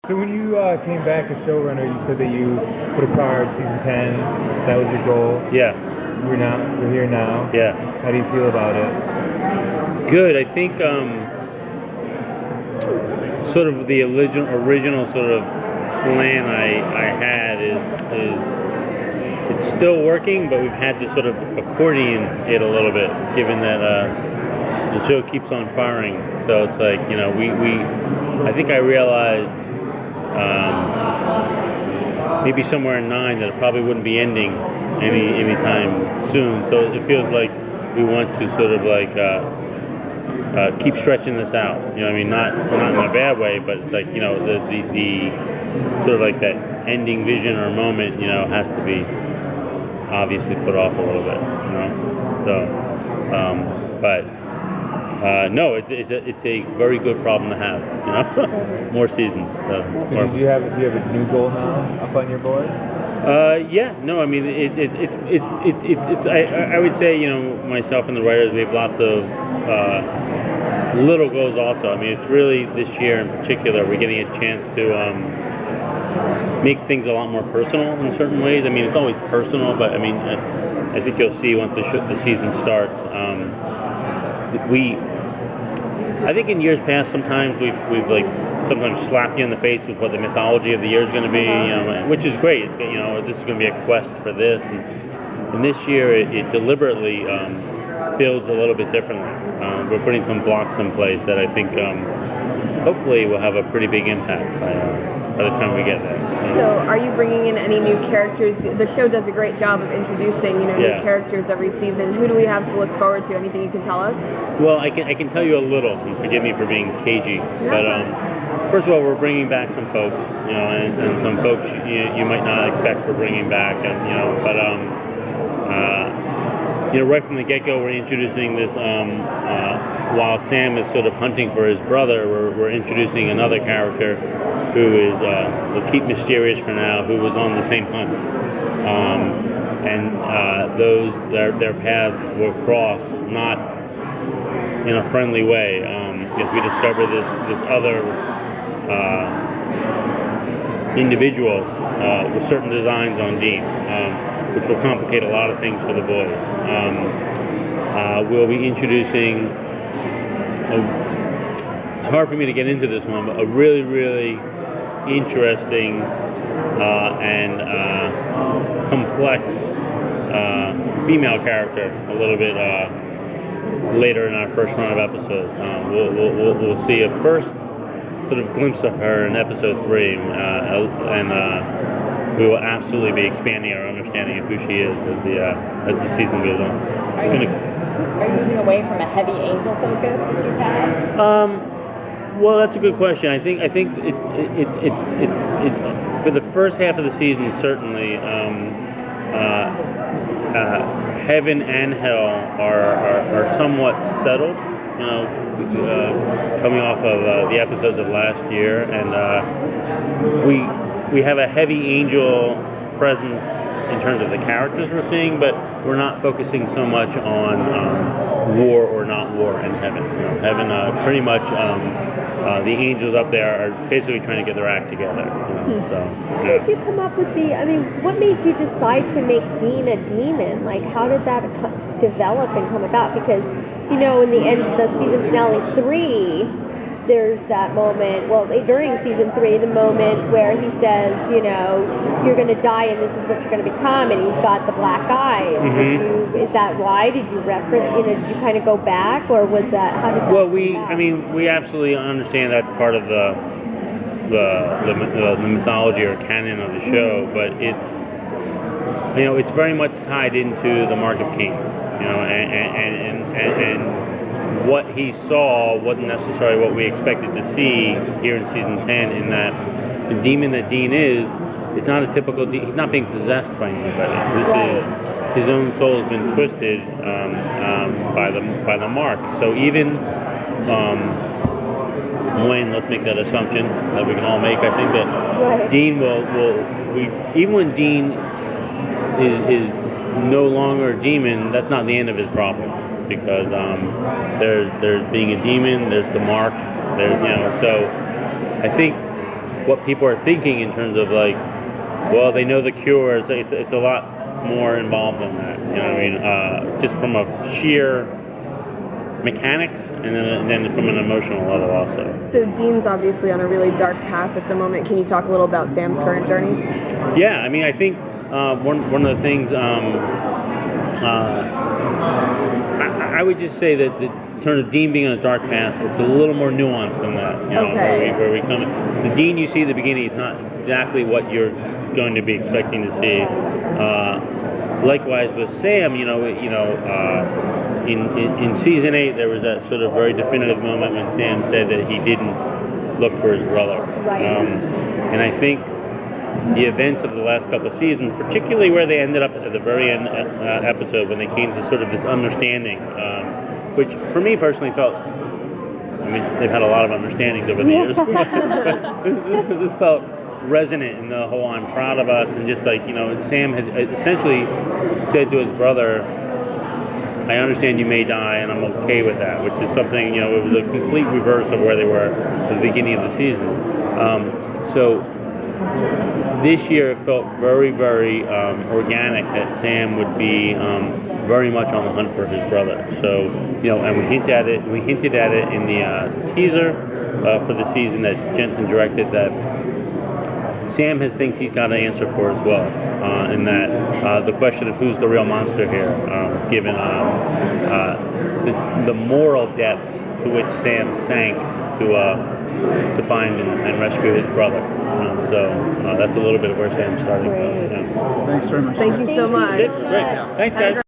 So when you came back as showrunner, you said that you put a card season 10. That was your goal. Yeah. We're here now. Yeah. How do you feel about it? Good. I think sort of the original sort of plan I had is it's still working, but we've had to sort of accordion it a little bit, given that the show keeps on firing. So it's like, you know, I think I realized maybe somewhere in 9 that it probably wouldn't be ending anytime soon. So it feels like we want to sort of like keep stretching this out. You know what I mean? Not in a bad way, but it's like, you know, the sort of like that ending vision or moment, you know, has to be obviously put off a little bit, you know. So, no, it's a very good problem to have, you know. More seasons. So do you have a new goal now up on your board? Yeah, no, I mean, it's I would say, you know, myself and the writers, we have lots of little goals also. I mean, it's really this year in particular, we're getting a chance to make things a lot more personal in certain ways. I mean, it's always personal, but I mean, I think you'll see once the season starts. I think in years past, sometimes we've like sometimes slapped you in the face with what the mythology of the year is going to be, you know, which is great. It's, you know, this is going to be a quest for this, and this year it deliberately builds a little bit differently. We're putting some blocks in place that I think hopefully will have a pretty big impact by the time we get there. So, are you bringing in any new characters? The show does a great job of introducing, you know, new characters every season. Who do we have to look forward to? Anything you can tell us? Well, I can tell you a little, and forgive me for being cagey, but first of all, we're bringing back some folks, you know, and some folks you might not expect we're bringing back, and you know, but you know, right from the get-go, we're introducing this. While Sam is sort of hunting for his brother, we're introducing another character who is, we'll keep mysterious for now, who was on the same hunt. Their paths will cross, not in a friendly way, because we discover this other individual with certain designs on Dean, which will complicate a lot of things for the boys. We'll be introducing, it's hard for me to get into this one, but a really, really interesting and complex female character a little bit later in our first run of episodes. We'll see a first sort of glimpse of her in episode 3, and we will absolutely be expanding our understanding of who she is as the season goes on. Are you moving away from a heavy angel focus with your past? Well, that's a good question. I think it for the first half of the season, certainly, heaven and hell are somewhat settled. You know, coming off of the episodes of last year, and we have a heavy angel presence in terms of the characters we're seeing, but we're not focusing so much on war or not war in heaven. You know, heaven, pretty much, the angels up there are basically trying to get their act together. You know, so, How did you come up with what made you decide to make Dean a demon? Like, how did that develop and come about? Because, you know, in the end, the season finale 3, there's that moment, well, during season 3, the moment where he says, you know, you're going to die and this is what you're going to become, and he's got the black eye. Mm-hmm. Is that why? Did you reference, you know, did you kind of go back, or was that, how did that Well, we absolutely understand that's part of the mythology or canon of the show, but it's, you know, it's very much tied into the Mark of Cain, you know, and what he saw wasn't necessarily what we expected to see here in season 10, in that the demon that Dean is not a typical he's not being possessed by anybody. This is his own soul has been twisted by the Mark. So even when, let's make that assumption that we can all make, I think that Dean even when Dean is no longer a demon, that's not the end of his problems, because there's being a demon, there's the Mark, there's, you know, so I think what people are thinking in terms of like, well, they know the cure. It's a lot more involved than that. You know what I mean? Just from a sheer mechanics, and then from an emotional level also. So Dean's obviously on a really dark path at the moment. Can you talk a little about Sam's current journey? Yeah, I mean, I think one of the things I would just say that in terms of Dean being on a dark path, it's a little more nuanced than that. You know, Okay. where we come. The Dean you see at the beginning is not exactly what you're going to be expecting to see. Likewise with Sam, in season 8 there was that sort of very definitive moment when Sam said that he didn't look for his brother. Right. And I think the events of the last couple of seasons, particularly where they ended up at the very end episode when they came to sort of this understanding, which for me personally felt, I mean, they've had a lot of understandings over the years. This felt resonant in the whole "I'm proud of us," and just like, Sam had essentially said to his brother, "I understand you may die, and I'm okay with that," which is something, it was a complete reverse of where they were at the beginning of the season. So this year it felt very, very organic that Sam would be very much on the hunt for his brother. So, and we hinted at it in the teaser for the season that Jensen directed, that Sam thinks he's got an answer for as well, in that the question of who's the real monster here, given the moral depths to which Sam sank to find and rescue his brother. So that's a little bit of where Sam's starting from. Yeah. Thanks very much. Thank you so much. Great. Thanks, guys.